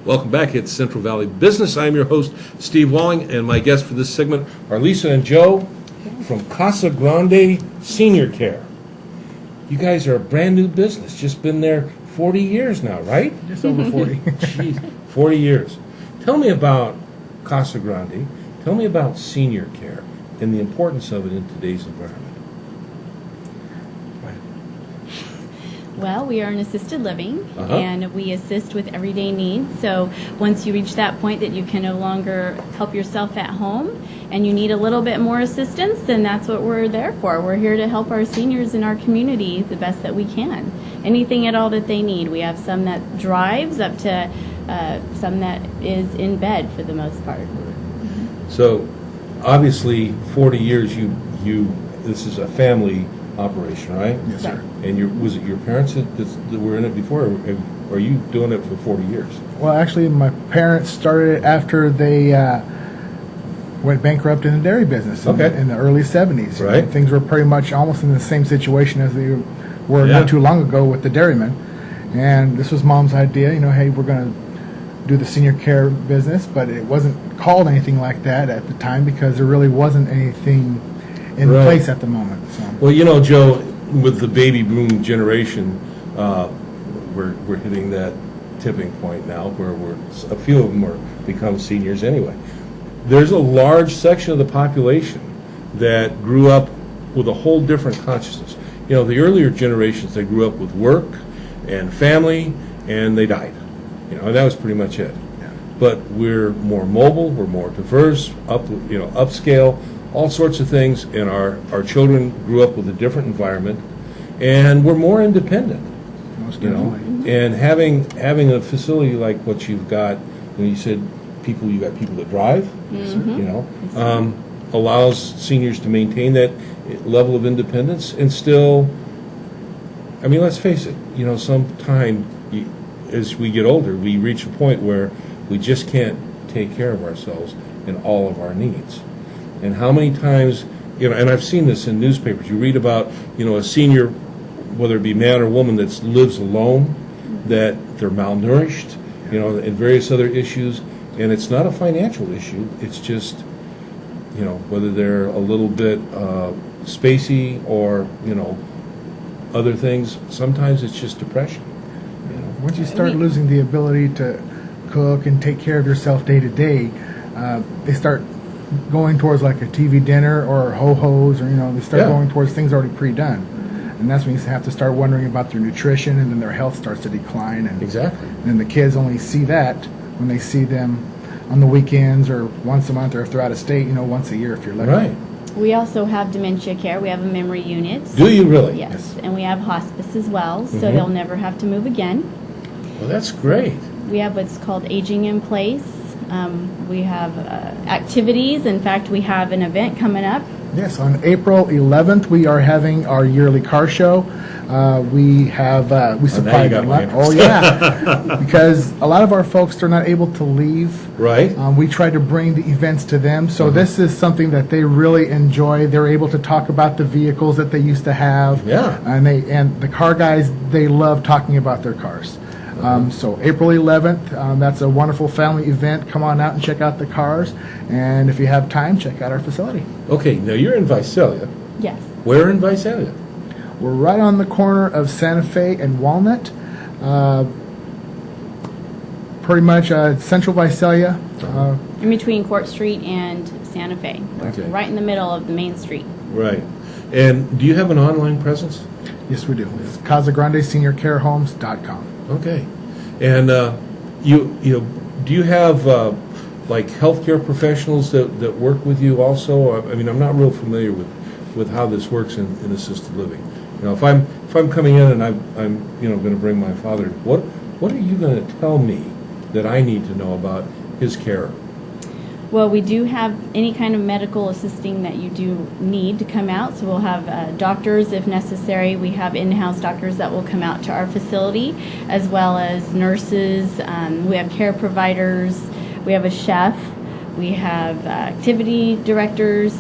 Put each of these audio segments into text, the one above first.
Welcome back. It's Central Valley Business. I'm your host, Steve Walling, and my guests for this segment are Lisa and Joe from Casa Grande Senior Care. You guys are a brand new business. Just been there 40 years now, right? Just over 40. Jeez, 40 years. Tell me about Casa Grande. Tell me about senior care and the importance of it in today's environment. Well, we are an assisted living, and we assist with everyday needs. So once you reach that point that you can no longer help yourself at home and you need a little bit more assistance, then that's what we're there for. We're here to help our seniors in our community the best that we can. Anything at all that they need. We have some that drives up to some that is in bed for the most part. So obviously 40 years this is a family operation, right? Yes, sir. And was it your parents that were in it before, or are you doing it for 40 years? Well, actually, my parents started it after they went bankrupt in the dairy business in the early 70s. Right. And things were pretty much almost in the same situation as they were not too long ago with the dairymen. And this was Mom's idea, hey, we're going to do the senior care business, but it wasn't called anything like that at the time because there really wasn't anything in place at the moment. So. Well, Joe, with the baby boom generation, we're hitting that tipping point now where a few of them are become seniors anyway. There's a large section of the population that grew up with a whole different consciousness. The earlier generations, they grew up with work and family, and they died. And that was pretty much it. Yeah. But we're more mobile, we're more diverse, upscale, all sorts of things, and our children grew up with a different environment, and we're more independent. Most definitely. And having a facility like what you've got, when you said you got people that drive, allows seniors to maintain that level of independence and still. I mean, let's face it. Sometime as we get older, we reach a point where we just can't take care of ourselves and all of our needs. And how many times, and I've seen this in newspapers, you read about, a senior, whether it be man or woman, that lives alone, that they're malnourished, and various other issues. And it's not a financial issue. It's just, whether they're a little bit spacey or, other things. Sometimes it's just depression. Once you start losing the ability to cook and take care of yourself day to day, they start going towards like a TV dinner or ho-hos, or they start going towards things already pre-done, and that's when you have to start wondering about their nutrition, and then their health starts to decline. And exactly. And the kids only see that when they see them on the weekends or once a month, or if they're out of state, once a year if you're lucky. Right. We also have dementia care. We have a memory unit. Do you really? Yes, and we have hospice as well, so they'll never have to move again. Well, that's great. We have what's called aging in place. We have activities. In fact, we have an event coming up. Yes, on April 11th, we are having our yearly car show. We supply because a lot of our folks, they're not able to leave. Right. We try to bring the events to them. So this is something that they really enjoy. They're able to talk about the vehicles that they used to have. Yeah. And the car guys, they love talking about their cars. So April 11th, that's a wonderful family event. Come on out and check out the cars. And if you have time, check out our facility. Okay, now you're in Visalia. Yes. Where in Visalia? We're right on the corner of Santa Fe and Walnut. Pretty much central Visalia. In between Court Street and Santa Fe. We're right in the middle of the main street. Right. And do you have an online presence? Yes, we do. It's CasaGrandeSeniorCareHomes.com. Okay. And do you have like healthcare professionals that work with you also? I mean, I'm not real familiar with how this works in assisted living. If I'm coming in and I'm going to bring my father, what are you going to tell me that I need to know about his care? Well, we do have any kind of medical assisting that you do need to come out. So we'll have doctors if necessary. We have in-house doctors that will come out to our facility, as well as nurses. We have care providers. We have a chef. We have activity directors.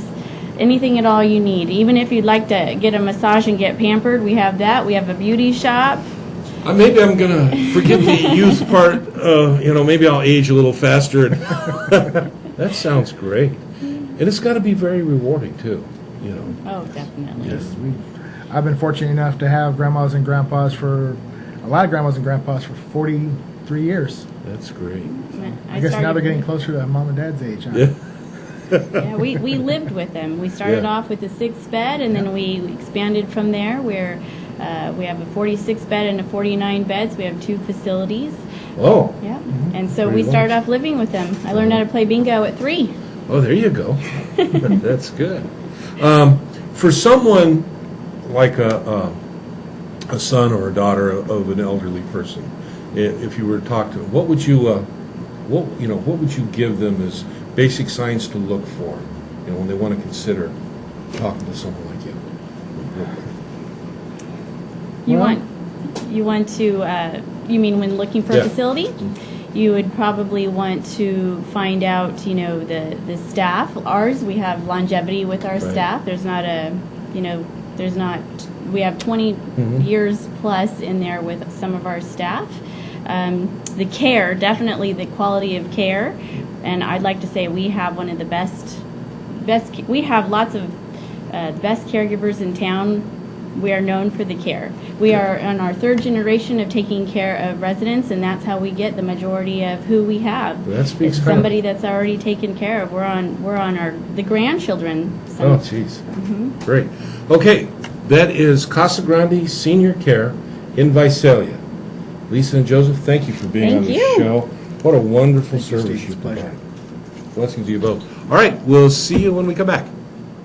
Anything at all you need. Even if you'd like to get a massage and get pampered, we have that. We have a beauty shop. Maybe I'm going to forget the youth part. Maybe I'll age a little faster. That sounds great. And it's got to be very rewarding, too, Oh, definitely. Yes, I've been fortunate enough to have a lot of grandmas and grandpas for 43 years. That's great. I guess now they're getting closer to mom and dad's age, huh? Yeah. Yeah, we lived with them. We started off with a 6-bed, and then we expanded from there. Where we have a 46-bed and a 49-bed. So we have 2 facilities. Oh. Yeah, and so Pretty we started nice. off living with them. I learned how to play bingo at 3. Oh, there you go. That's good. For someone like a son or a daughter of an elderly person, if you were to talk to them, what would you give them as basic signs to look for, when they want to consider talking to someone like you? You want to, you mean when looking for a facility? You would probably want to find out, the staff. Ours, we have longevity with our staff. There's not we have 20 years plus in there with some of our staff. The care, definitely the quality of care. And I'd like to say we have one of the best, we have lots of best caregivers in town. We are known for the care. We are on our 3rd generation of taking care of residents, and that's how we get the majority of who we have. That speaks it's somebody that's already taken care of. We're on the grandchildren. So. Oh, jeez. Great. Okay, that is Casa Grande Senior Care in Visalia. Lisa and Joseph, thank you for being on the show. What a wonderful service you provide. Blessings to you both. All right, we'll see you when we come back.